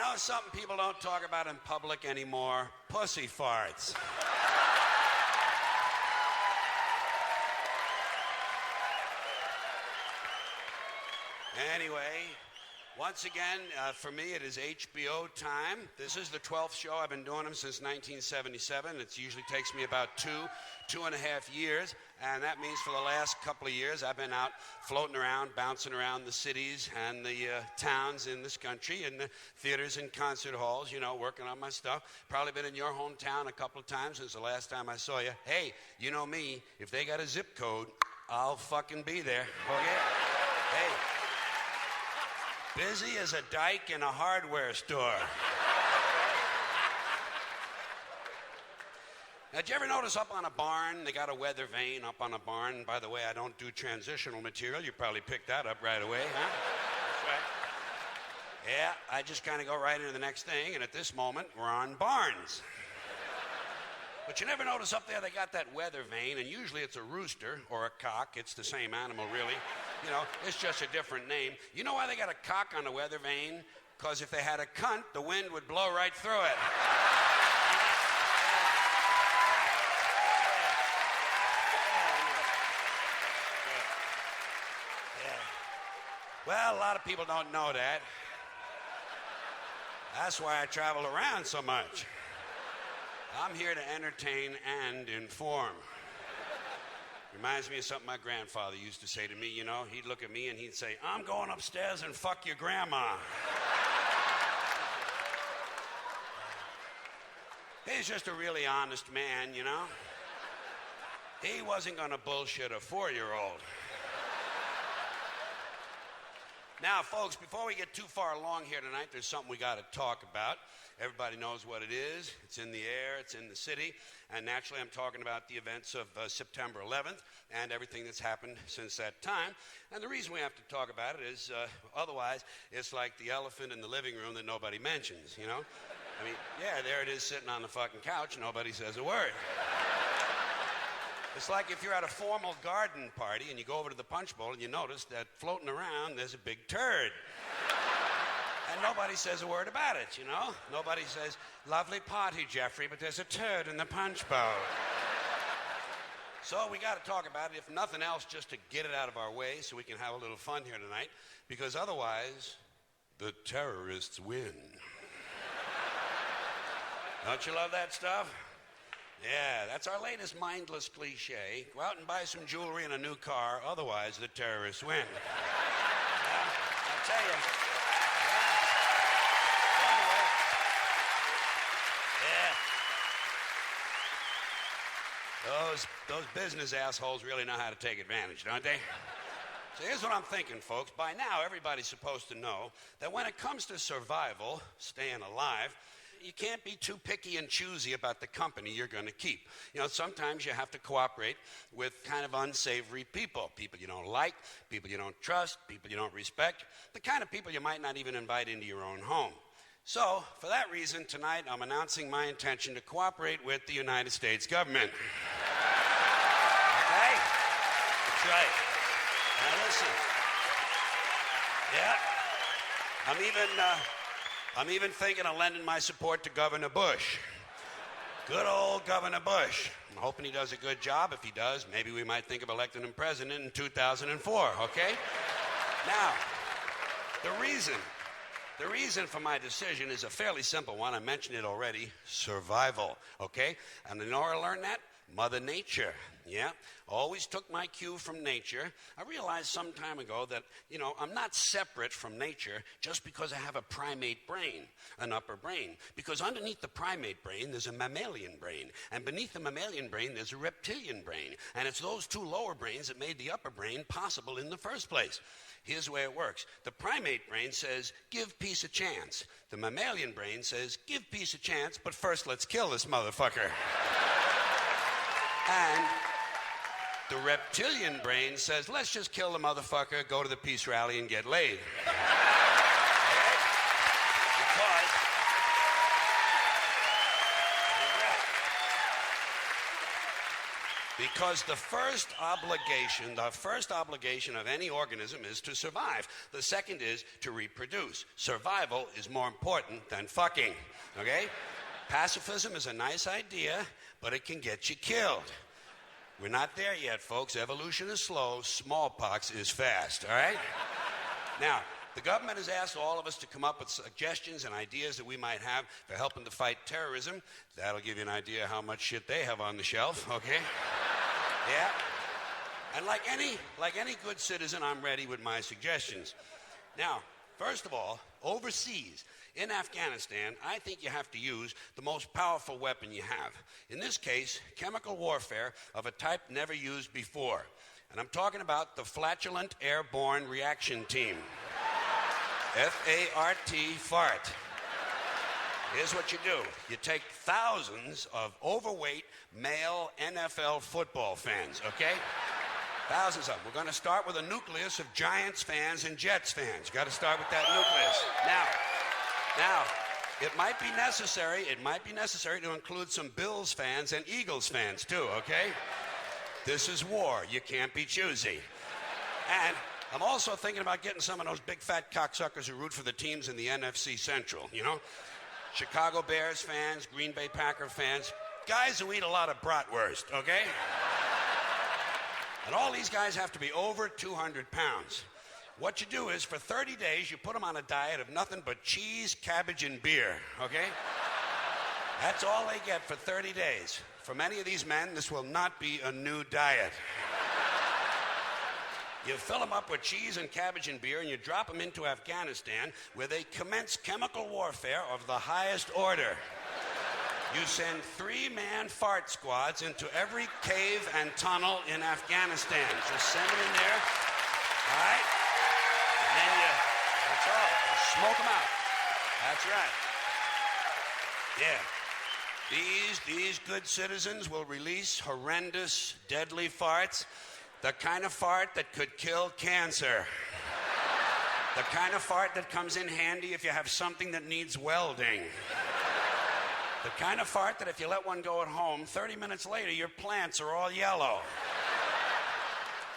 know something people don't talk about in public anymore? Pussy farts. Anyway, once again, for me, it is HBO time. This is the 12th show. I've been doing them since 1977. It usually takes me about two and a half years. And that means for the last couple of years, I've been out floating around, bouncing around the cities and the towns in this country, and the theaters and concert halls, you know, working on my stuff. Probably been in your hometown a couple of times since the last time I saw you. Hey, you know me. If they got a zip code, I'll fucking be there. Okay? Hey. Busy as a dyke in a hardware store. Now, did you ever notice up on a barn, they got a weather vane up on a barn? By the way, I don't do transitional material. You probably picked that up right away, huh? That's right. Yeah, I just kind of go right into the next thing, and at this moment, we're on barns. But you never notice up there they got that weather vane, and usually it's a rooster or a cock. It's the same animal, really. You know, it's just a different name. You know why they got a cock on the weather vane? Because if they had a cunt, the wind would blow right through it. Well, a lot of people don't know that. That's why I travel around so much. I'm here to entertain and inform. Reminds me of something my grandfather used to say to me, you know. He'd look at me and he'd say, I'm going upstairs and fuck your grandma. He's just a really honest man, you know. He wasn't going to bullshit a 4-year-old. Now, folks, before we get too far along here tonight, there's something we got to talk about. Everybody knows what it is. It's in the air. It's in the city. And naturally, I'm talking about the events of September 11th and everything that's happened since that time. And the reason we have to talk about it is otherwise it's like the elephant in the living room that nobody mentions, you know? I mean, yeah, there it is sitting on the fucking couch. Nobody says a word. It's like if you're at a formal garden party and you go over to the punch bowl and you notice that floating around there's a big turd. And nobody says a word about it, you know? Nobody says, lovely party, Jeffrey, but there's a turd in the punch bowl. So we got to talk about it, if nothing else, just to get it out of our way so we can have a little fun here tonight, because otherwise, the terrorists win. Don't you love that stuff? Yeah, that's our latest mindless cliche. Go out and buy some jewelry and a new car, otherwise the terrorists win. Yeah, I'll tell you. Yeah. Those business assholes really know how to take advantage, don't they? So here's what I'm thinking, folks. By now, everybody's supposed to know that when it comes to survival, staying alive, you can't be too picky and choosy about the company you're going to keep. You know, sometimes you have to cooperate with kind of unsavory people. People you don't like, people you don't trust, people you don't respect, the kind of people you might not even invite into your own home. So, for that reason, tonight I'm announcing my intention to cooperate with the United States government. Okay? That's right. Now listen. Yeah. I'm even thinking of lending my support to Governor Bush. Good old Governor Bush. I'm hoping he does a good job. If he does, maybe we might think of electing him president in 2004, okay? Now, the reason for my decision is a fairly simple one. I mentioned it already, survival, okay? And you know where I learned that? Mother Nature, yeah? Always took my cue from nature. I realized some time ago that, you know, I'm not separate from nature just because I have a primate brain, an upper brain. Because underneath the primate brain, there's a mammalian brain. And beneath the mammalian brain, there's a reptilian brain. And it's those two lower brains that made the upper brain possible in the first place. Here's the way it works. The primate brain says, give peace a chance. The mammalian brain says, give peace a chance, but first let's kill this motherfucker. And the reptilian brain says, let's just kill the motherfucker, go to the peace rally, and get laid. Because the first obligation of any organism is to survive. The second is to reproduce. Survival is more important than fucking, okay? Pacifism is a nice idea, but it can get you killed. We're not there yet, folks. Evolution is slow. Smallpox is fast, all right? Now, the government has asked all of us to come up with suggestions and ideas that we might have for helping to fight terrorism. That'll give you an idea how much shit they have on the shelf, okay? Yeah. And like any good citizen, I'm ready with my suggestions. Now, first of all, overseas, in Afghanistan, I think you have to use the most powerful weapon you have. In this case, chemical warfare of a type never used before. And I'm talking about the Flatulent Airborne Reaction Team. F-A-R-T, fart. Here's what you do. You take thousands of overweight male NFL football fans, okay? Thousands of them. We're going to start with a nucleus of Giants fans and Jets fans. You got to start with that nucleus. Now, it might be necessary to include some Bills fans and Eagles fans too, okay? This is war. You can't be choosy. And I'm also thinking about getting some of those big fat cocksuckers who root for the teams in the NFC Central, you know? Chicago Bears fans, Green Bay Packer fans, guys who eat a lot of bratwurst, okay? And all these guys have to be over 200 pounds. What you do is, for 30 days, you put them on a diet of nothing but cheese, cabbage, and beer, okay? That's all they get for 30 days. For many of these men, this will not be a new diet. You fill them up with cheese and cabbage and beer, and you drop them into Afghanistan, where they commence chemical warfare of the highest order. You send 3-man fart squads into every cave and tunnel in Afghanistan. Just send them in there, all right? And then that's all. You smoke them out. That's right. Yeah. These good citizens will release horrendous, deadly farts. The kind of fart that could kill cancer. The kind of fart that comes in handy if you have something that needs welding. The kind of fart that if you let one go at home, 30 minutes later, your plants are all yellow.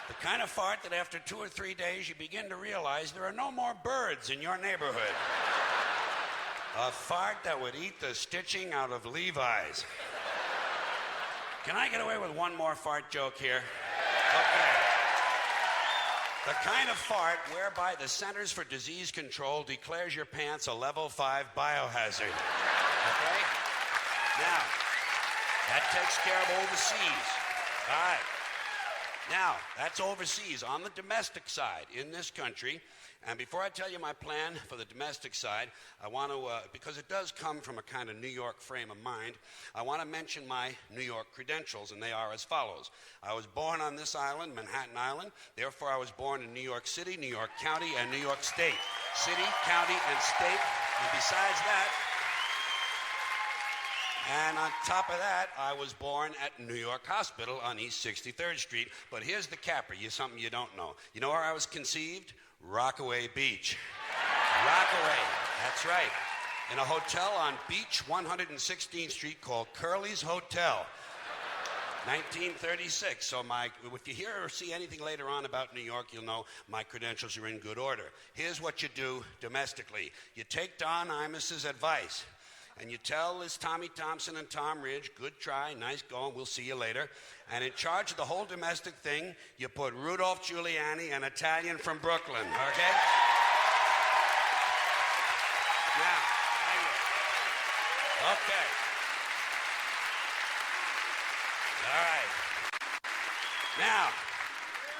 The kind of fart that after 2 or 3 days, you begin to realize there are no more birds in your neighborhood. A fart that would eat the stitching out of Levi's. Can I get away with one more fart joke here? Okay. The kind of fart whereby the Centers for Disease Control declares your pants a level 5 biohazard. Okay? Now, that takes care of overseas. All right. Now, that's overseas. On the domestic side, in this country, and before I tell you my plan for the domestic side, I want to, because it does come from a kind of New York frame of mind, I want to mention my New York credentials, and they are as follows. I was born on this island, Manhattan Island. Therefore, I was born in New York City, New York County, and New York State. City, county, and state. And besides that, and on top of that, I was born at New York Hospital on East 63rd Street. But here's the capper, something you don't know. You know where I was conceived? Rockaway Beach. Rockaway, that's right. In a hotel on Beach 116th Street called Curly's Hotel. 1936. So if you hear or see anything later on about New York, you'll know my credentials are in good order. Here's what you do domestically. You take Don Imus's advice, and you tell Liz Tommy Thompson and Tom Ridge, good try, nice going, we'll see you later. And in charge of the whole domestic thing, you put Rudolph Giuliani, an Italian from Brooklyn, okay? Now, okay. All right. Now,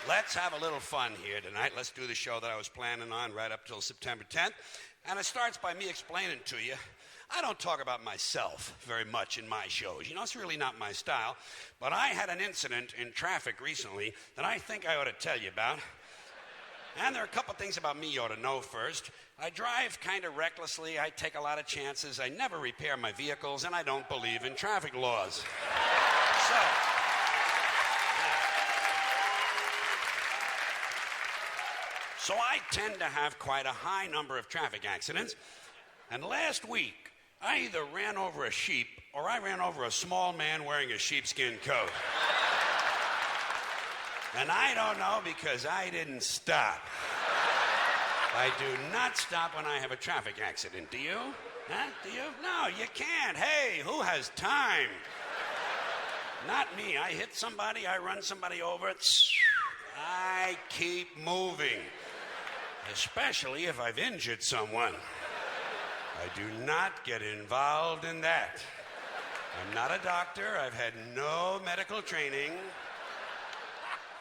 let's have a little fun here tonight. Let's do the show that I was planning on right up till September 10th. And it starts by me explaining to you, I don't talk about myself very much in my shows. You know, it's really not my style. But I had an incident in traffic recently that I think I ought to tell you about. And there are a couple things about me you ought to know first. I drive kind of recklessly. I take a lot of chances. I never repair my vehicles, and I don't believe in traffic laws. So I tend to have quite a high number of traffic accidents. And last week, I either ran over a sheep or I ran over a small man wearing a sheepskin coat. And I don't know because I didn't stop. I do not stop when I have a traffic accident. Do you? Huh? Do you? No, you can't. Hey, who has time? Not me. I hit somebody, I run somebody over. I keep moving. Especially if I've injured someone. I do not get involved in that. I'm not a doctor. I've had no medical training.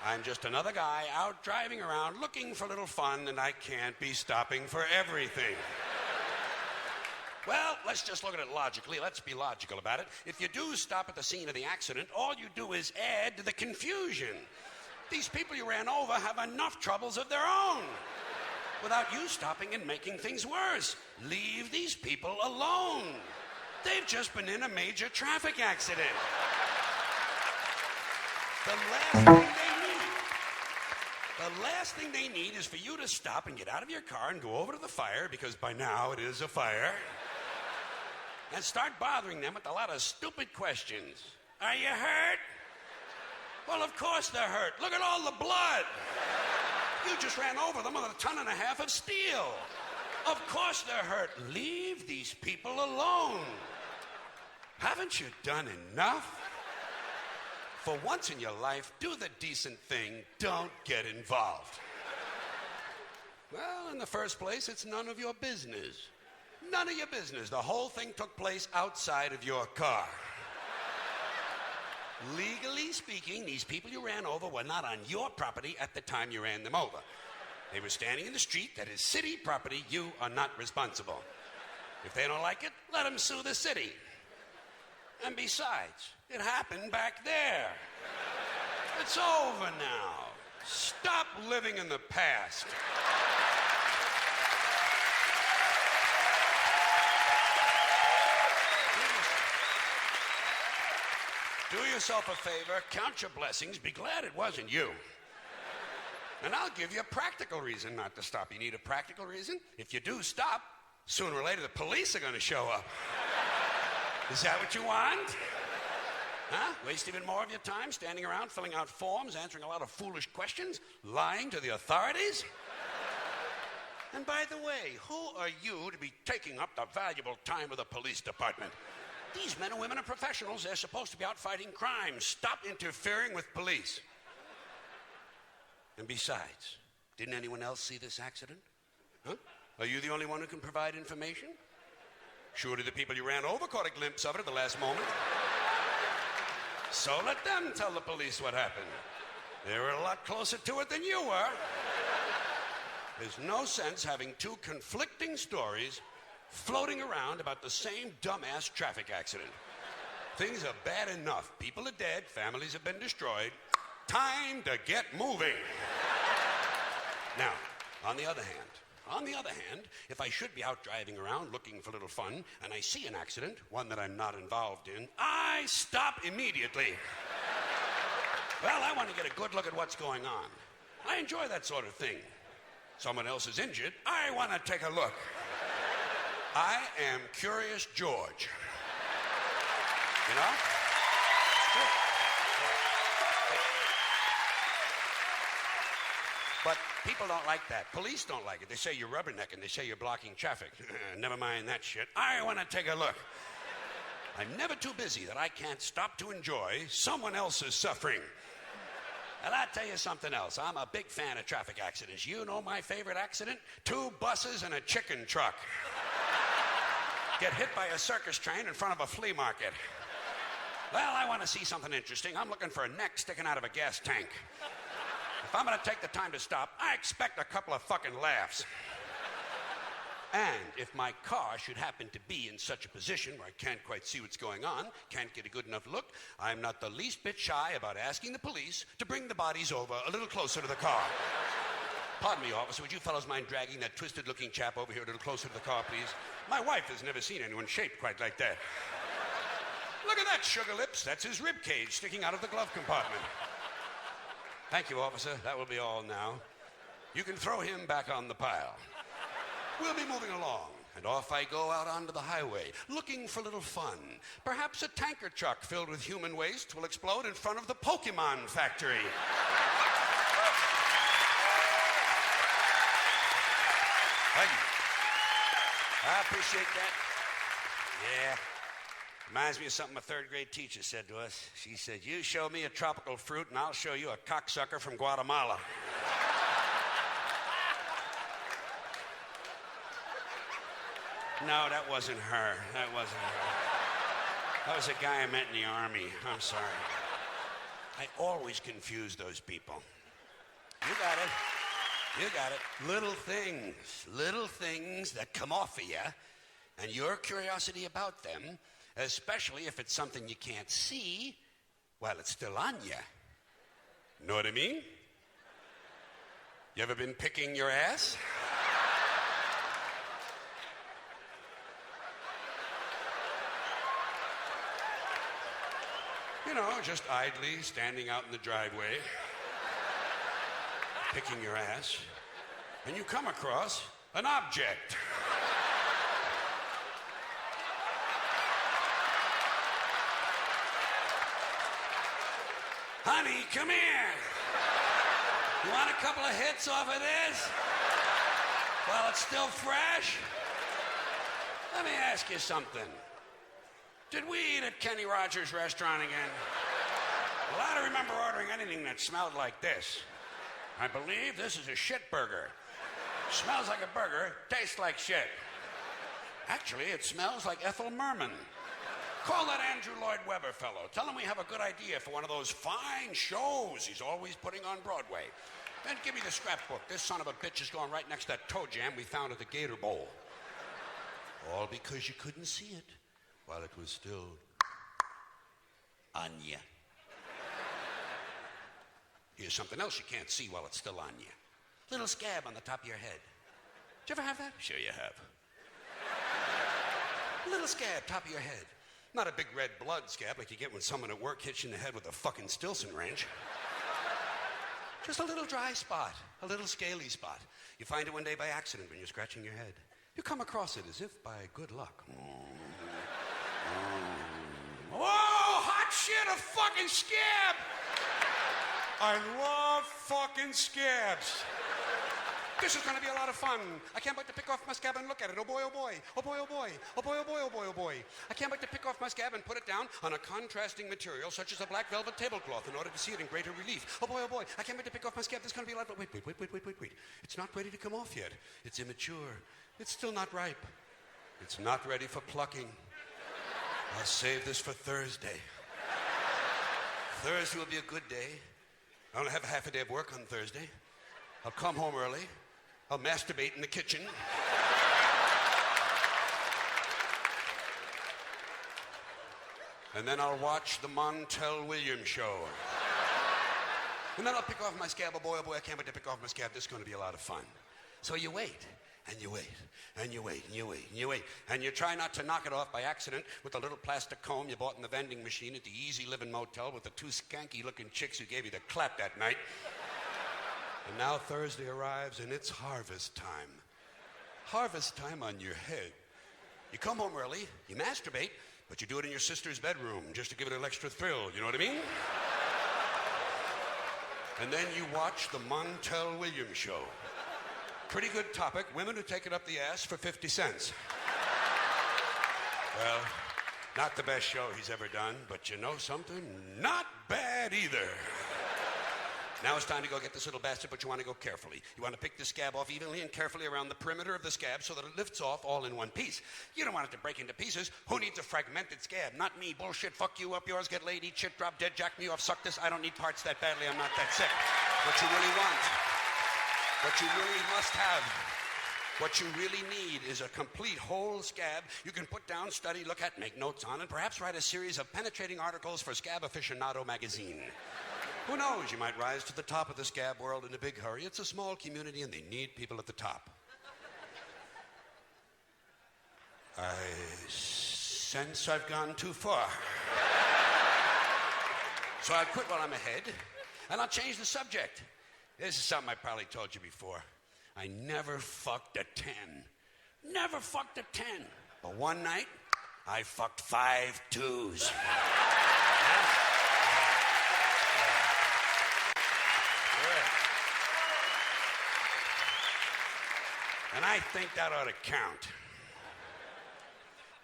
I'm just another guy out driving around looking for a little fun, and I can't be stopping for everything. Well, let's just look at it logically. Let's be logical about it. If you do stop at the scene of the accident, all you do is add to the confusion. These people you ran over have enough troubles of their own without you stopping and making things worse. Leave these people alone. They've just been in a major traffic accident. The last thing they need is for you to stop and get out of your car and go over to the fire, because by now it is a fire, and start bothering them with a lot of stupid questions. Are you hurt? Well, of course they're hurt. Look at all the blood. You just ran over them with 1.5 tons of steel. Of course they're hurt. Leave these people alone. Haven't you done enough? For once in your life, do the decent thing. Don't get involved. Well, in the first place, it's none of your business. None of your business. The whole thing took place outside of your car. Legally speaking, these people you ran over were not on your property at the time you ran them over. They were standing in the street. That is city property. You are not responsible. If they don't like it, let them sue the city. And besides, it happened back there. It's over now. Stop living in the past. Do yourself a favor, count your blessings, be glad it wasn't you. And I'll give you a practical reason not to stop. You need a practical reason? If you do stop, sooner or later the police are going to show up. Is that what you want? Huh? Waste even more of your time standing around filling out forms, answering a lot of foolish questions, lying to the authorities? And by the way, who are you to be taking up the valuable time of the police department? These men and women are professionals. They're supposed to be out fighting crime. Stop interfering with police. And besides, didn't anyone else see this accident? Huh? Are you the only one who can provide information? Surely the people you ran over caught a glimpse of it at the last moment. So let them tell the police what happened. They were a lot closer to it than you were. There's no sense having two conflicting stories floating around about the same dumbass traffic accident. Things are bad enough. People are dead. Families have been destroyed. Time to get moving. Now, on the other hand, if I should be out driving around looking for a little fun and I see an accident, one that I'm not involved in, I stop immediately. Well, I want to get a good look at what's going on. I enjoy that sort of thing. Someone else is injured, I want to take a look. I am Curious George. You know? But people don't like that. Police don't like it. They say you're rubbernecking. They say you're blocking traffic. Never mind that shit. I want to take a look. I'm never too busy that I can't stop to enjoy someone else's suffering. And I'll tell you something else. I'm a big fan of traffic accidents. You know my favorite accident? 2 buses and a chicken truck. Get hit by a circus train in front of a flea market. Well, I want to see something interesting. I'm looking for a neck sticking out of a gas tank. If I'm going to take the time to stop, I expect a couple of fucking laughs. And if my car should happen to be in such a position where I can't quite see what's going on, can't get a good enough look, I'm not the least bit shy about asking the police to bring the bodies over a little closer to the car. Pardon me, officer, would you fellows mind dragging that twisted-looking chap over here a little closer to the car, please? My wife has never seen anyone shaped quite like that. Look at that, sugar lips. That's his rib cage sticking out of the glove compartment. Thank you, officer. That will be all now. You can throw him back on the pile. We'll be moving along, and off I go out onto the highway, looking for a little fun. Perhaps a tanker truck filled with human waste will explode in front of the Pokemon factory. I appreciate that. Yeah. Reminds me of something a third grade teacher said to us. She said, you show me a tropical fruit and I'll show you a cocksucker from Guatemala. No, that wasn't her. That wasn't her. That was a guy I met in the Army. I'm sorry. I always confuse those people. You got it. You got it. Little things that come off of you, and your curiosity about them, especially if it's something you can't see while it's still on you. Know what I mean? You ever been picking your ass? You know, just idly standing out in the driveway, picking your ass, and you come across an object. Honey, come here. You want a couple of hits off of this? While it's still fresh? Let me ask you something. Did we eat at Kenny Rogers' restaurant again? Well, I don't remember ordering anything that smelled like this. I believe this is a shit burger. Smells like a burger, tastes like shit. Actually, it smells like Ethel Merman. Call that Andrew Lloyd Webber fellow. Tell him we have a good idea for one of those fine shows he's always putting on Broadway. Then give me the scrapbook. This son of a bitch is going right next to that toe jam we found at the Gator Bowl. All because you couldn't see it while it was still on you. Here's something else you can't see while it's still on you. Little scab on the top of your head. Did you ever have that? Sure you have. Little scab, top of your head. Not a big red blood scab like you get when someone at work hits you in the head with a fucking Stilson wrench. Just a little dry spot, a little scaly spot. You find it one day by accident when you're scratching your head. You come across it as if by good luck. Whoa, hot shit, a fucking scab! I love fucking scabs. This is going to be a lot of fun. I can't wait to pick off my scab and look at it. Oh boy, oh boy. Oh boy, oh boy. Oh boy, oh boy, oh boy, oh boy. I can't wait to pick off my scab and put it down on a contrasting material such as a black velvet tablecloth in order to see it in greater relief. Oh boy, oh boy. I can't wait to pick off my scab. This is going to be a lot of... Wait. It's not ready to come off yet. It's immature. It's still not ripe. It's not ready for plucking. I'll save this for Thursday. Thursday will be a good day. I only have half a day of work on Thursday. I'll come home early. I'll masturbate in the kitchen. And then I'll watch the Montel Williams show. And then I'll pick off my scab. Oh boy, I can't wait to pick off my scab. This is going to be a lot of fun. So you wait, and you wait, and you wait, and you wait, and you wait. And you try not to knock it off by accident with a little plastic comb you bought in the vending machine at the Easy Living Motel with the two skanky-looking chicks who gave you the clap that night. And now Thursday arrives, and it's harvest time. Harvest time on your head. You come home early, you masturbate, but you do it in your sister's bedroom just to give it an extra thrill, you know what I mean? And then you watch the Montel Williams show. Pretty good topic, women who take it up the ass for 50 cents. Well, not the best show he's ever done, but you know something? Not bad either. Now it's time to go get this little bastard, but you want to go carefully. You want to pick the scab off evenly and carefully around the perimeter of the scab so that it lifts off all in one piece. You don't want it to break into pieces. Who needs a fragmented scab? Not me. Bullshit. Fuck you up yours. Get laid, eat shit, drop dead, jack me off, suck this. I don't need parts that badly. I'm not that sick. What you really want, what you really must have, what you really need is a complete whole scab you can put down, study, look at, make notes on, and perhaps write a series of penetrating articles for Scab Aficionado magazine. Who knows, you might rise to the top of the scab world in a big hurry. It's a small community and they need people at the top. I sense I've gone too far. So I'll quit while I'm ahead and I'll change the subject. This is something I probably told you before. I never fucked a 10. Never fucked a 10. But one night, I fucked 5 2s. And I think that ought to count.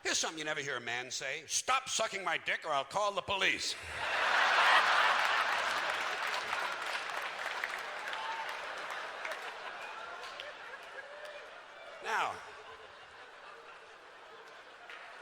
Here's something you never hear a man say. Stop sucking my dick or I'll call the police. Now,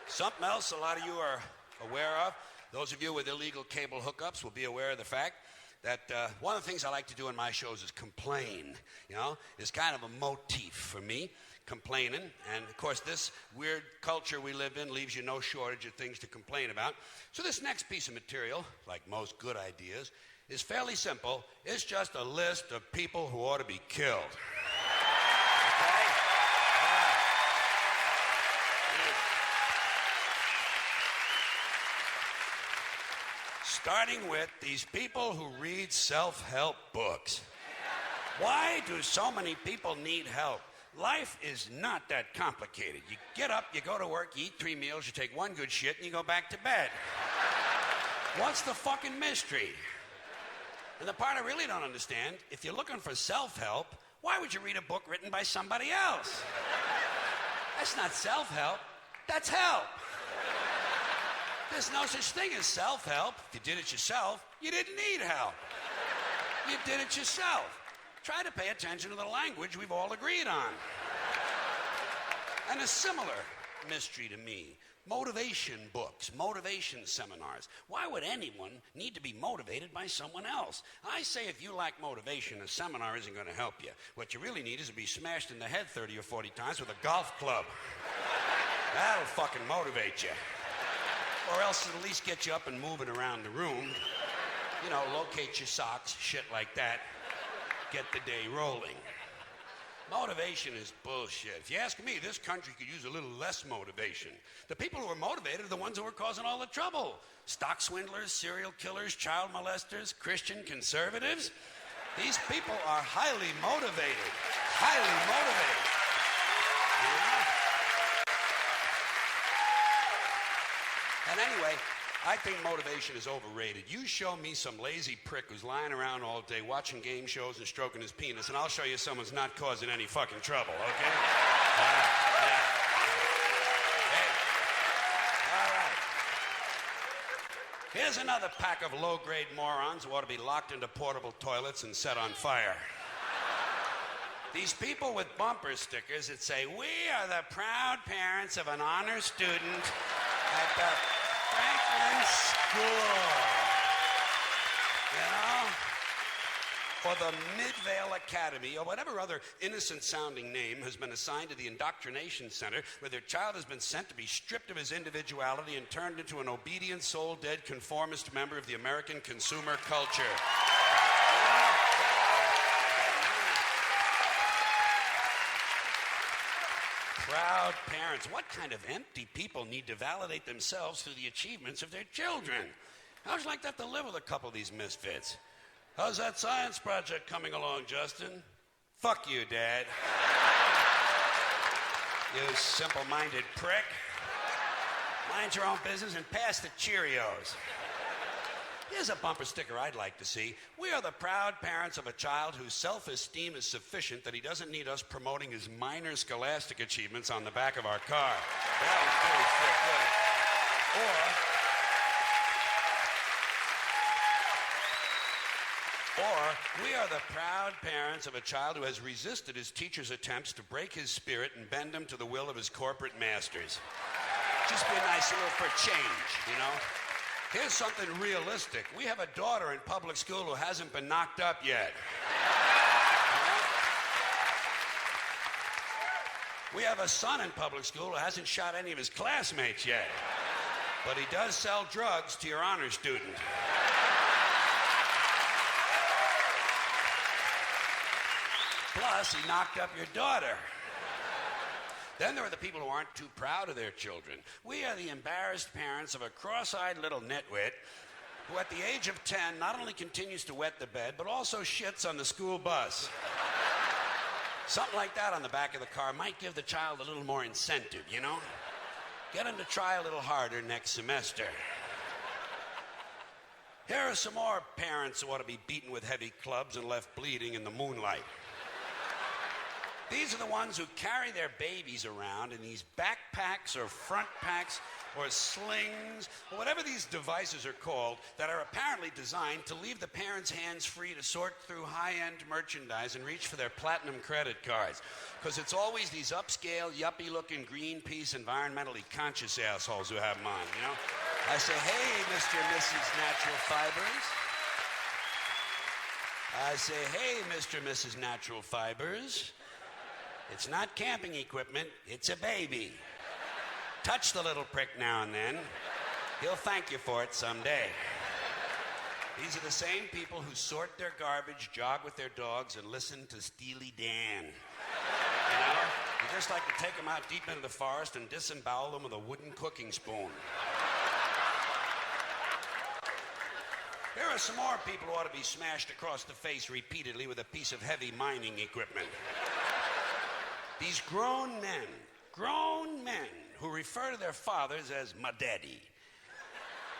something else a lot of you are aware of, those of you with illegal cable hookups will be aware of the fact that one of the things I like to do in my shows is complain. You know, it's kind of a motif for me, complaining. And of course, this weird culture we live in leaves you no shortage of things to complain about. So this next piece of material, like most good ideas, is fairly simple. It's just a list of people who ought to be killed. Okay? Starting with these people who read self-help books. Why do so many people need help? Life is not that complicated. You get up, you go to work, you eat 3 meals, you take 1 good shit, and you go back to bed. What's the fucking mystery? And the part I really don't understand, if you're looking for self-help, why would you read a book written by somebody else? That's not self-help, that's help. There's no such thing as self-help. If you did it yourself, you didn't need help. You did it yourself. Try to pay attention to the language we've all agreed on. And a similar mystery to me, motivation books, motivation seminars. Why would anyone need to be motivated by someone else? I say if you lack motivation, a seminar isn't going to help you. What you really need is to be smashed in the head 30 or 40 times with a golf club. That'll fucking motivate you. Or else it'll at least get you up and moving around the room. You know, locate your socks, shit like that. Get the day rolling. Motivation is bullshit. If you ask me, this country could use a little less motivation. The people who are motivated are the ones who are causing all the trouble. Stock swindlers, serial killers, child molesters, Christian conservatives. These people are highly motivated. Highly motivated. You know? And anyway, I think motivation is overrated. You show me some lazy prick who's lying around all day watching game shows and stroking his penis, and I'll show you someone's not causing any fucking trouble, okay? Yeah. Hey. All right. Here's another pack of low-grade morons who ought to be locked into portable toilets and set on fire. These people with bumper stickers that say, "We are the proud parents of an honor student at the Franklin School," you know, or the Midvale Academy, or whatever other innocent-sounding name has been assigned to the indoctrination center where their child has been sent to be stripped of his individuality and turned into an obedient, soul-dead, conformist member of the American consumer culture. Proud parents. What kind of empty people need to validate themselves through the achievements of their children? How'd you like that to live with a couple of these misfits? How's that science project coming along, Justin? Fuck you, Dad. You simple-minded prick. Mind your own business and pass the Cheerios. Here's a bumper sticker I'd like to see. We are the proud parents of a child whose self-esteem is sufficient that he doesn't need us promoting his minor scholastic achievements on the back of our car. That was really good. Or, we are the proud parents of a child who has resisted his teacher's attempts to break his spirit and bend him to the will of his corporate masters. Just be nice a little for a change, you know? Here's something realistic. We have a daughter in public school who hasn't been knocked up yet. We have a son in public school who hasn't shot any of his classmates yet. But he does sell drugs to your honor student. Plus, he knocked up your daughter. Then there are the people who aren't too proud of their children. We are the embarrassed parents of a cross-eyed little nitwit who at the age of 10 not only continues to wet the bed, but also shits on the school bus. Something like that on the back of the car might give the child a little more incentive, you know? Get him to try a little harder next semester. Here are some more parents who ought to be beaten with heavy clubs and left bleeding in the moonlight. These are the ones who carry their babies around in these backpacks or front packs or slings or whatever these devices are called that are apparently designed to leave the parents' hands free to sort through high-end merchandise and reach for their platinum credit cards. Because it's always these upscale, yuppie-looking, Greenpeace, environmentally conscious assholes who have them on, you know? I say, hey, Mr. and Mrs. Natural Fibers. I say, hey, Mr. and Mrs. Natural Fibers. It's not camping equipment, it's a baby. Touch the little prick now and then. He'll thank you for it someday. These are the same people who sort their garbage, jog with their dogs, and listen to Steely Dan. You know? You just like to take them out deep into the forest and disembowel them with a wooden cooking spoon. There are some more people who ought to be smashed across the face repeatedly with a piece of heavy mining equipment. These grown men who refer to their fathers as my daddy.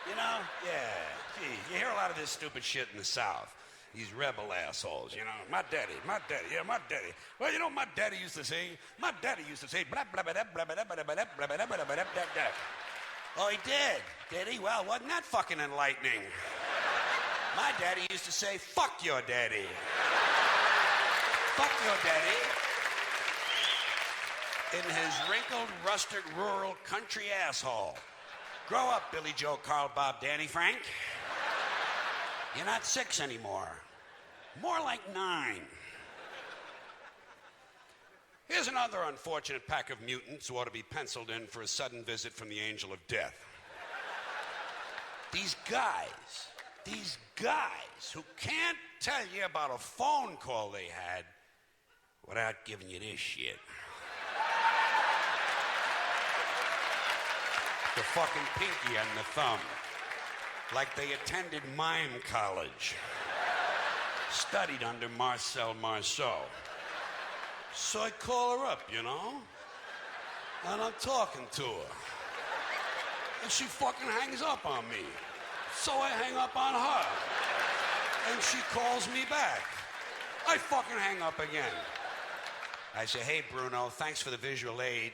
You know? Yeah. Gee, you hear a lot of this stupid shit in the South. These rebel assholes, you know? My daddy, yeah, my daddy. Well, you know what my daddy used to say? My daddy used to say, blah, blah, blah, blah, blah, blah, blah, blah, blah, blah, blah, blah, blah. Oh, he did he? Well, wasn't that fucking enlightening? My daddy used to say, fuck your daddy. Fuck your daddy. In his wrinkled, rustic, rural, country asshole. Grow up, Billy Joe, Carl, Bob, Danny, Frank. You're not 6 anymore. More like 9. Here's another unfortunate pack of mutants who ought to be penciled in for a sudden visit from the angel of death. These guys who can't tell you about a phone call they had without giving you this shit. The fucking pinky and the thumb. Like they attended mime college. Studied under Marcel Marceau. So I call her up, you know? And I'm talking to her. And she fucking hangs up on me. So I hang up on her. And she calls me back. I fucking hang up again. I say, hey, Bruno, thanks for the visual aid.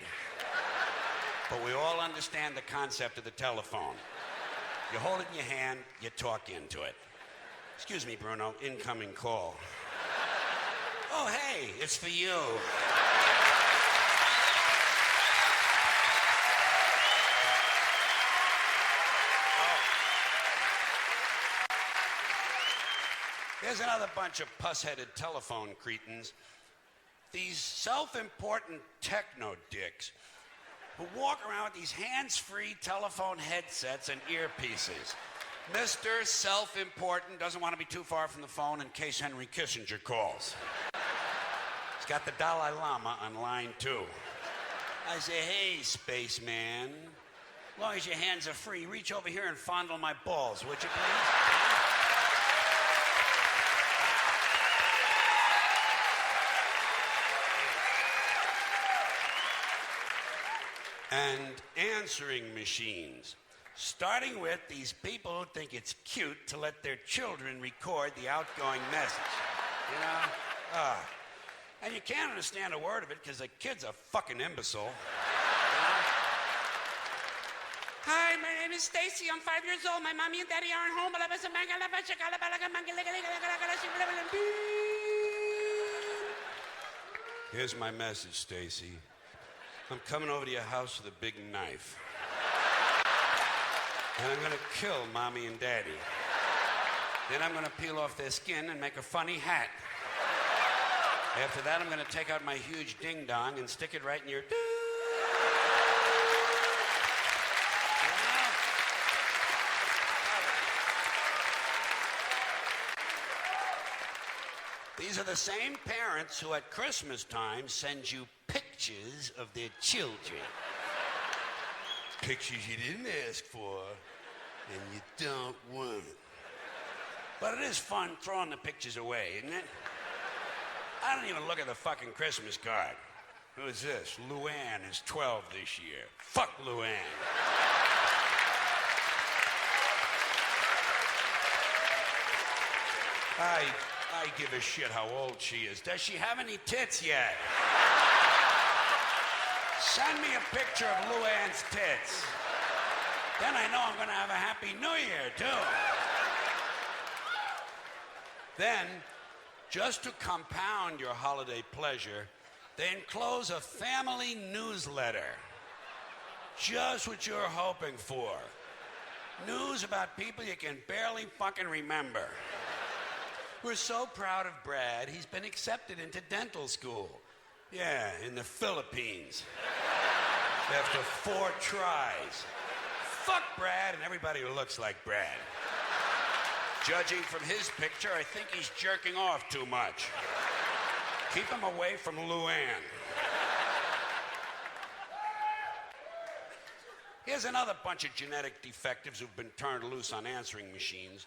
But we all understand the concept of the telephone. You hold it in your hand, you talk into it. Excuse me, Bruno, incoming call. Oh, hey, it's for you. Here's another bunch of puss-headed telephone cretins. These self-important techno-dicks who walk around with these hands-free telephone headsets and earpieces. Mr. Self-Important doesn't want to be too far from the phone in case Henry Kissinger calls. He's got the Dalai Lama on line 2. I say, hey, spaceman, as long as your hands are free, reach over here and fondle my balls, would you please? And answering machines. Starting with these people who think it's cute to let their children record the outgoing message. You know? And you can't understand a word of it because the kid's a fucking imbecile. You know? Hi, my name is Stacy. I'm 5 years old. My mommy and daddy aren't home. Here's my message, Stacy. I'm coming over to your house with a big knife. And I'm gonna kill Mommy and Daddy. Then I'm gonna peel off their skin and make a funny hat. After that, I'm gonna take out my huge ding-dong and stick it right in your... These are the same parents who at Christmas time send you pictures of their children. Pictures you didn't ask for and you don't want. But it is fun throwing the pictures away, isn't it? I don't even look at the fucking Christmas card. Who is this? Luann is 12 this year. Fuck Luann. I give a shit how old she is. Does she have any tits yet? Send me a picture of Luann's tits. Then I know I'm going to have a happy new year, too. Then, just to compound your holiday pleasure, they enclose a family newsletter. Just what you're hoping for. News about people you can barely fucking remember. We're so proud of Brad, he's been accepted into dental school. Yeah, in the Philippines. After 4 tries. Fuck Brad and everybody who looks like Brad. Judging from his picture, I think he's jerking off too much. Keep him away from Luann. Here's another bunch of genetic defectives who've been turned loose on answering machines.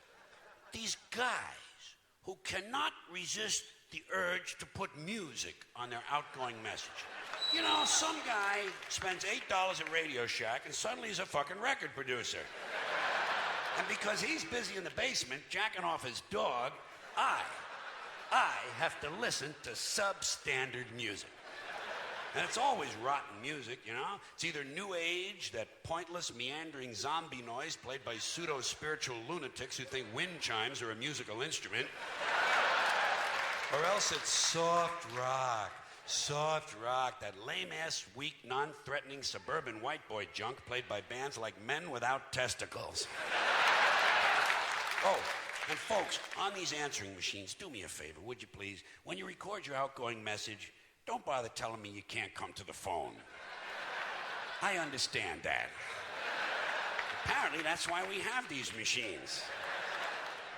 These guys who cannot resist the urge to put music on their outgoing message. You know, some guy spends $8 at Radio Shack and suddenly he's a fucking record producer. And because he's busy in the basement jacking off his dog, I have to listen to substandard music. And it's always rotten music, you know? It's either new age, that pointless, meandering zombie noise played by pseudo-spiritual lunatics who think wind chimes are a musical instrument. Or else it's soft rock. Soft rock, that lame-ass, weak, non-threatening suburban white boy junk played by bands like Men Without Testicles. Oh, and folks, on these answering machines, do me a favor, would you please? When you record your outgoing message, don't bother telling me you can't come to the phone. I understand that. Apparently, that's why we have these machines.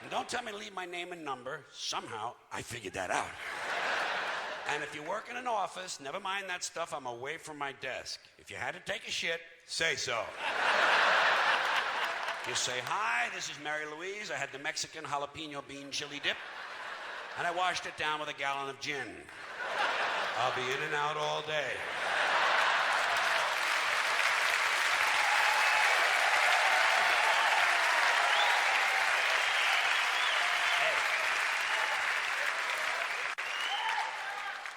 And don't tell me to leave my name and number. Somehow, I figured that out. And if you work in an office, never mind that stuff, I'm away from my desk. If you had to take a shit, say so. You say, hi, this is Mary Louise. I had the Mexican jalapeno bean chili dip, and I washed it down with a gallon of gin. I'll be in and out all day.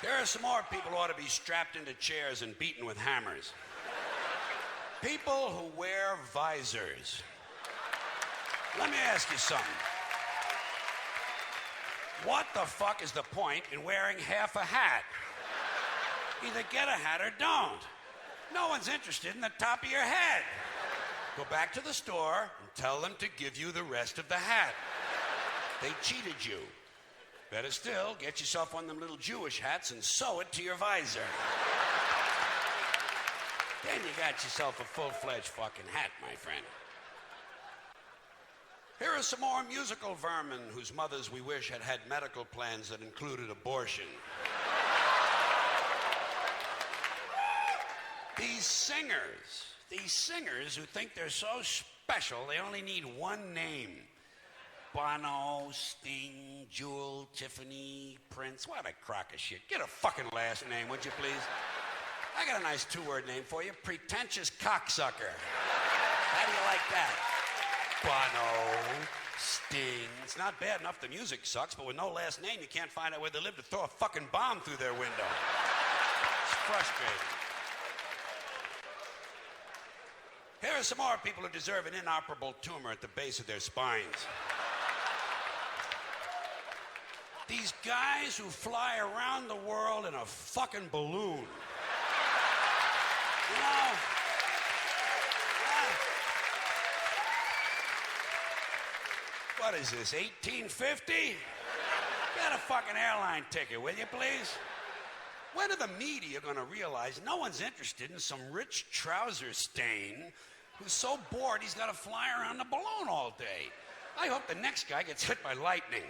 There are some more people who ought to be strapped into chairs and beaten with hammers. People who wear visors. Let me ask you something. What the fuck is the point in wearing half a hat? Either get a hat or don't. No one's interested in the top of your head. Go back to the store and tell them to give you the rest of the hat. They cheated you. Better still, get yourself one of them little Jewish hats and sew it to your visor. Then you got yourself a full-fledged fucking hat, my friend. Here are some more musical vermin whose mothers we wish had had medical plans that included abortion. These singers who think they're so special, they only need one name. Bono, Sting, Jewel, Tiffany, Prince. What a crock of shit. Get a fucking last name, would you please? I got a nice 2-word name for you. Pretentious cocksucker. How do you like that? Bono, Sting. It's not bad enough the music sucks, but with no last name, you can't find out where they live to throw a fucking bomb through their window. It's frustrating. Here are some more people who deserve an inoperable tumor at the base of their spines. These guys who fly around the world in a fucking balloon. You know, what is this, 1850? Get a fucking airline ticket, will you, please? When are the media going to realize no one's interested in some rich trouser stain who's so bored he's got to fly around the balloon all day? I hope the next guy gets hit by lightning.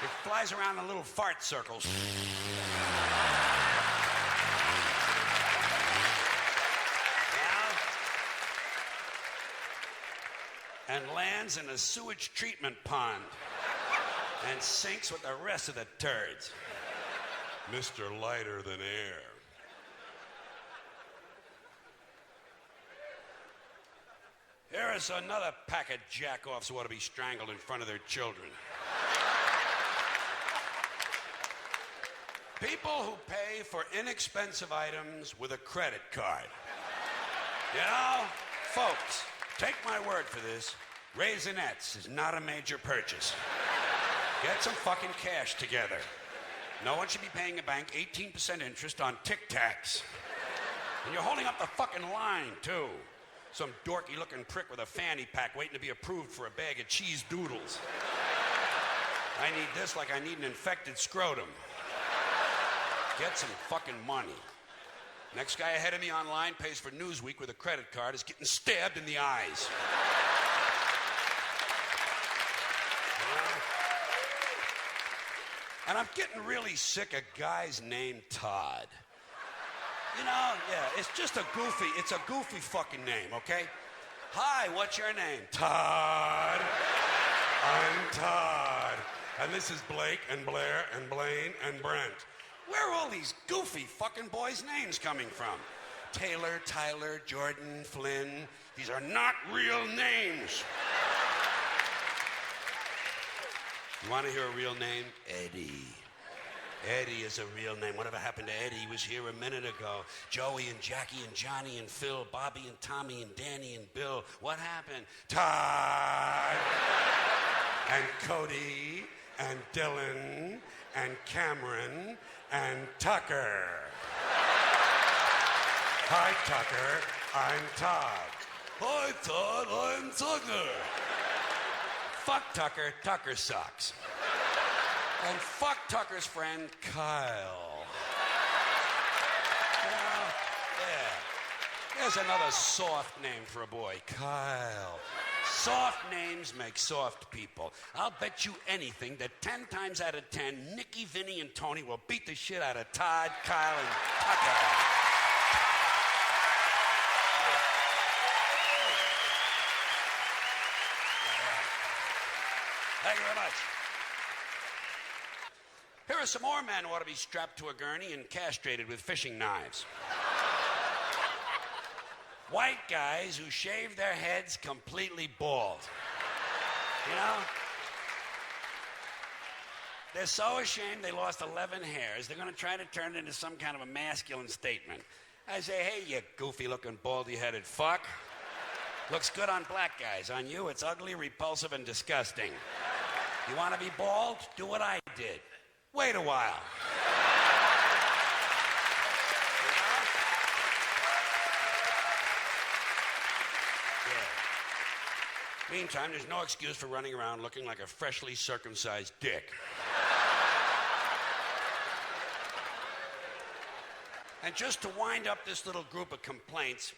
It flies around in little fart circles. And lands in a sewage treatment pond and sinks with the rest of the turds. Mr. Lighter Than Air. Here is another pack of jack-offs who ought to be strangled in front of their children. People who pay for inexpensive items with a credit card. You know, folks, take my word for this. Raisinets is not a major purchase. Get some fucking cash together. No one should be paying a bank 18% interest on Tic Tacs. And you're holding up the fucking line, too. Some dorky-looking prick with a fanny pack waiting to be approved for a bag of cheese doodles. I need this like I need an infected scrotum. Get some fucking money. Next guy ahead of me online pays for Newsweek with a credit card is getting stabbed in the eyes. And I'm getting really sick of guys named Todd. You know, yeah, it's just a goofy fucking name, okay? Hi, what's your name? Todd. I'm Todd. And this is Blake and Blair and Blaine and Brent. Where are all these goofy fucking boys' names coming from? Taylor, Tyler, Jordan, Flynn. These are not real names. You want to hear a real name? Eddie. Eddie is a real name. Whatever happened to Eddie? He was here a minute ago. Joey and Jackie and Johnny and Phil, Bobby and Tommy and Danny and Bill. What happened? Todd and Cody and Dylan and Cameron and Tucker. Hi, Tucker. I'm Todd. Hi, Todd. I'm Tucker. Fuck Tucker. Tucker sucks. And fuck Tucker's friend, Kyle. Yeah. There's another soft name for a boy, Kyle. Soft names make soft people. I'll bet you anything that 10 times out of 10, Nicky, Vinny, and Tony will beat the shit out of Todd, Kyle, and Tucker. Thank you very much. Here are some more men who ought to be strapped to a gurney and castrated with fishing knives. White guys who shave their heads completely bald. You know? They're so ashamed they lost 11 hairs, they're going to try to turn it into some kind of a masculine statement. I say, hey, you goofy-looking, baldy-headed fuck. Looks good on black guys. On you, it's ugly, repulsive, and disgusting. You want to be bald? Do what I did. Wait a while. Yeah. Meantime, there's no excuse for running around looking like a freshly circumcised dick. And just to wind up this little group of complaints,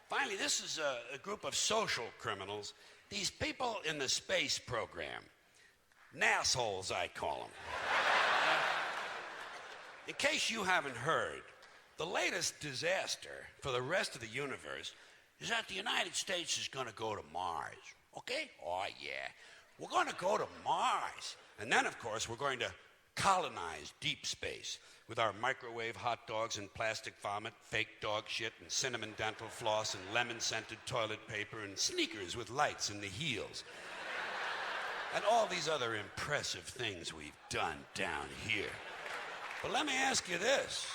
finally, this is a group of social criminals. These people in the space program. Nassholes, I call them. In case you haven't heard, the latest disaster for the rest of the universe is that the United States is going to go to Mars. Okay? Oh, yeah. We're going to go to Mars. And then, of course, we're going to colonize deep space with our microwave hot dogs and plastic vomit, fake dog shit, and cinnamon dental floss, and lemon-scented toilet paper, and sneakers with lights in the heels. And all these other impressive things we've done down here. But let me ask you this.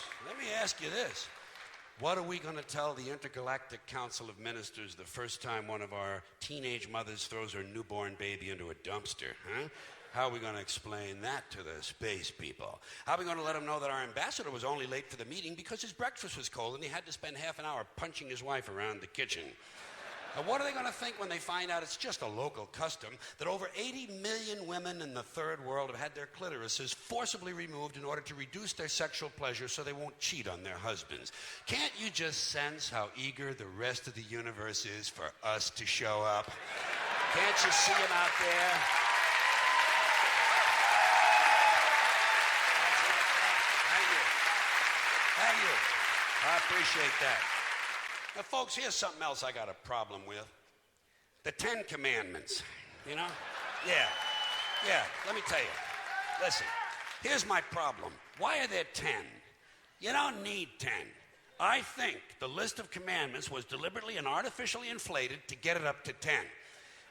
What are we going to tell the Intergalactic Council of Ministers the first time one of our teenage mothers throws her newborn baby into a dumpster, huh? How are we going to explain that to the space people? How are we going to let them know that our ambassador was only late for the meeting because his breakfast was cold and he had to spend half an hour punching his wife around the kitchen? Now, what are they going to think when they find out it's just a local custom that over 80 million women in the third world have had their clitorises forcibly removed in order to reduce their sexual pleasure so they won't cheat on their husbands? Can't you just sense how eager the rest of the universe is for us to show up? Can't you see them out there? Thank you. I appreciate that. Now, folks, here's something else I got a problem with. The 10 Commandments, you know? Yeah, let me tell you. Listen, here's my problem. Why are there 10? You don't need 10. I think the list of commandments was deliberately and artificially inflated to get it up to 10.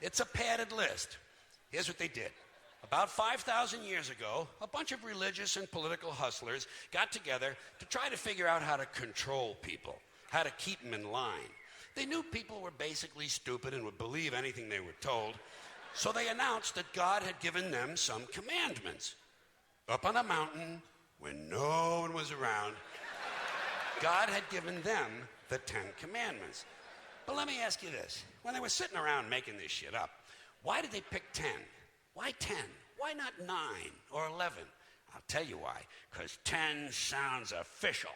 It's a padded list. Here's what they did. About 5,000 years ago, a bunch of religious and political hustlers got together to try to figure out how to control people, how to keep them in line. They knew people were basically stupid and would believe anything they were told, so they announced that God had given them some commandments. Up on a mountain, when no one was around, God had given them the 10 Commandments. But let me ask you this. When they were sitting around making this shit up, why did they pick 10? Why 10? Why not 9 or 11? I'll tell you why. Because 10 sounds official.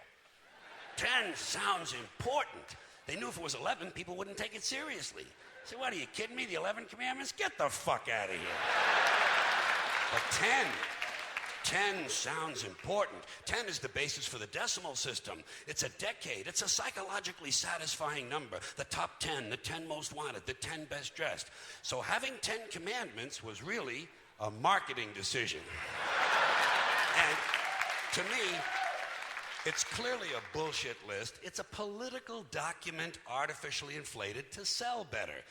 10 sounds important. They knew if it was 11, people wouldn't take it seriously. Say, what, are you kidding me? The 11 Commandments? Get the fuck out of here. But 10 sounds important. 10 is the basis for the decimal system. It's a decade. It's a psychologically satisfying number. The top 10, the 10 most wanted, the 10 best dressed. So having 10 commandments was really a marketing decision. And to me, it's clearly a bullshit list. It's a political document artificially inflated to sell better.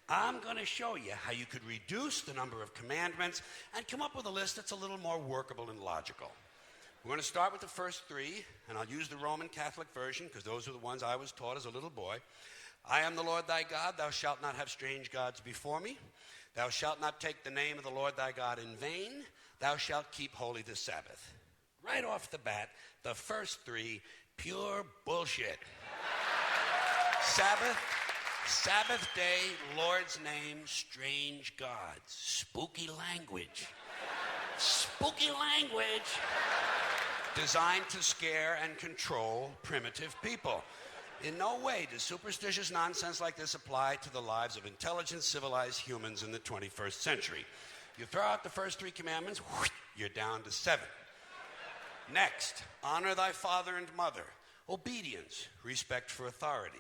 I'm going to show you how you could reduce the number of commandments and come up with a list that's a little more workable and logical. We're going to start with the first 3, and I'll use the Roman Catholic version because those are the ones I was taught as a little boy. I am the Lord thy God. Thou shalt not have strange gods before me. Thou shalt not take the name of the Lord thy God in vain. Thou shalt keep holy the Sabbath. Right off the bat, the first 3, pure bullshit. Sabbath day, Lord's name, strange gods. Spooky language. Spooky language. Designed to scare and control primitive people. In no way does superstitious nonsense like this apply to the lives of intelligent, civilized humans in the 21st century. You throw out the first 3 commandments, you're down to 7. Next, honor thy father and mother. Obedience, respect for authority.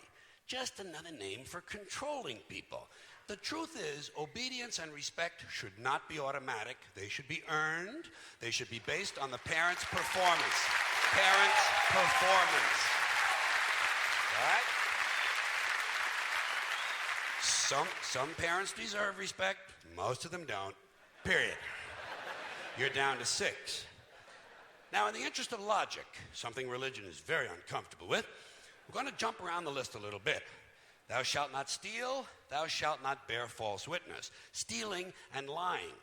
Just another name for controlling people. The truth is, obedience and respect should not be automatic. They should be earned. They should be based on the parent's performance. Parent's performance. All right? Some parents deserve respect. Most of them don't. Period. You're down to 6. Now, in the interest of logic, something religion is very uncomfortable with, we're going to jump around the list a little bit. Thou shalt not steal. Thou shalt not bear false witness. Stealing and lying.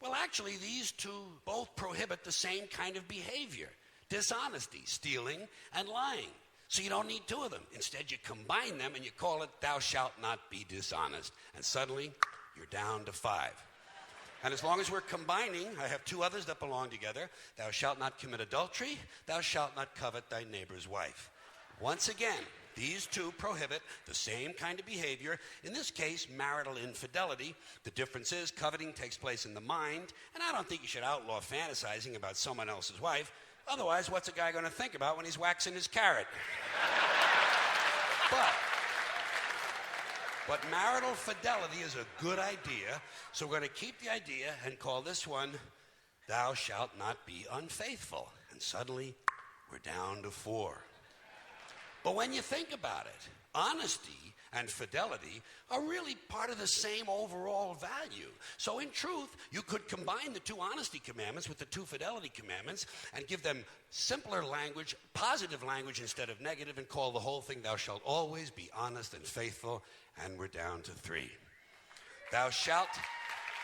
Well, actually, these 2 both prohibit the same kind of behavior. Dishonesty, stealing, and lying. So you don't need 2 of them. Instead, you combine them and you call it thou shalt not be dishonest. And suddenly, you're down to 5. And as long as we're combining, I have 2 others that belong together. Thou shalt not commit adultery. Thou shalt not covet thy neighbor's wife. Once again, these 2 prohibit the same kind of behavior, in this case, marital infidelity. The difference is coveting takes place in the mind, and I don't think you should outlaw fantasizing about someone else's wife. Otherwise, what's a guy going to think about when he's waxing his carrot? But marital fidelity is a good idea, so we're going to keep the idea and call this one, thou shalt not be unfaithful. And suddenly, we're down to 4. But when you think about it, honesty and fidelity are really part of the same overall value. So in truth, you could combine the 2 honesty commandments with the 2 fidelity commandments and give them simpler language, positive language instead of negative, and call the whole thing, thou shalt always be honest and faithful, and we're down to 3. Thou shalt,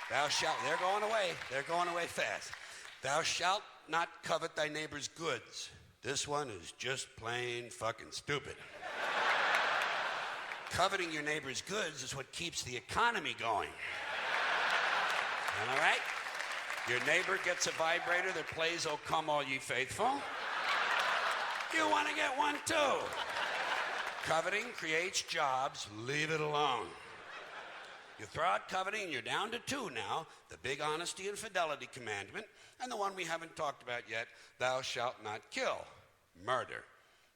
they're going away fast. Thou shalt not covet thy neighbor's goods. This one is just plain fucking stupid. Coveting your neighbor's goods is what keeps the economy going. All right? Your neighbor gets a vibrator that plays "O Come All Ye Faithful." You want to get one too. Coveting creates jobs. Leave it alone. You throw out coveting, and you're down to 2 now. The big honesty and fidelity commandment, and the one we haven't talked about yet, thou shalt not kill. Murder.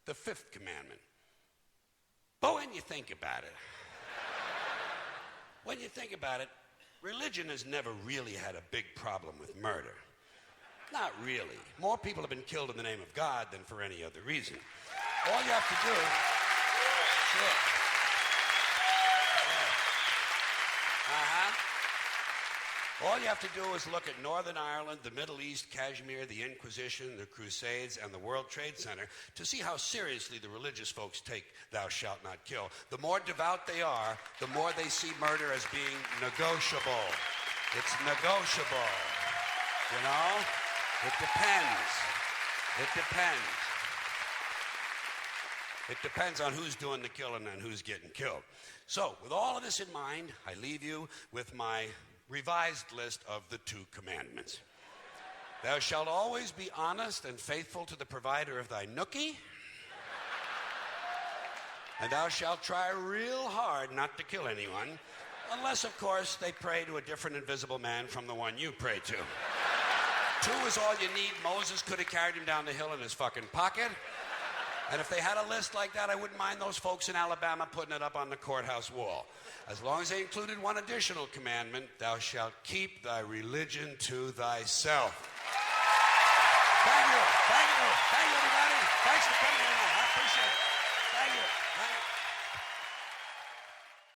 The 5th commandment. But when you think about it, religion has never really had a big problem with murder. Not really. More people have been killed in the name of God than for any other reason. All you have to do... Sure. All you have to do is look at Northern Ireland, the Middle East, Kashmir, the Inquisition, the Crusades, and the World Trade Center to see how seriously the religious folks take thou shalt not kill. The more devout they are, the more they see murder as being negotiable. It's negotiable. You know? It depends. It depends. It depends on who's doing the killing and who's getting killed. So, with all of this in mind, I leave you with my revised list of the 2 commandments. Thou shalt always be honest and faithful to the provider of thy nookie, and thou shalt try real hard not to kill anyone, unless, of course, they pray to a different invisible man from the one you pray to. 2 is all you need. Moses could have carried him down the hill in his fucking pocket. And if they had a list like that, I wouldn't mind those folks in Alabama putting it up on the courthouse wall. As long as they included one additional commandment, thou shalt keep thy religion to thyself. Thank you. Thank you. Thank you, everybody. Thanks for coming tonight. I appreciate it. Thank you. Thank you.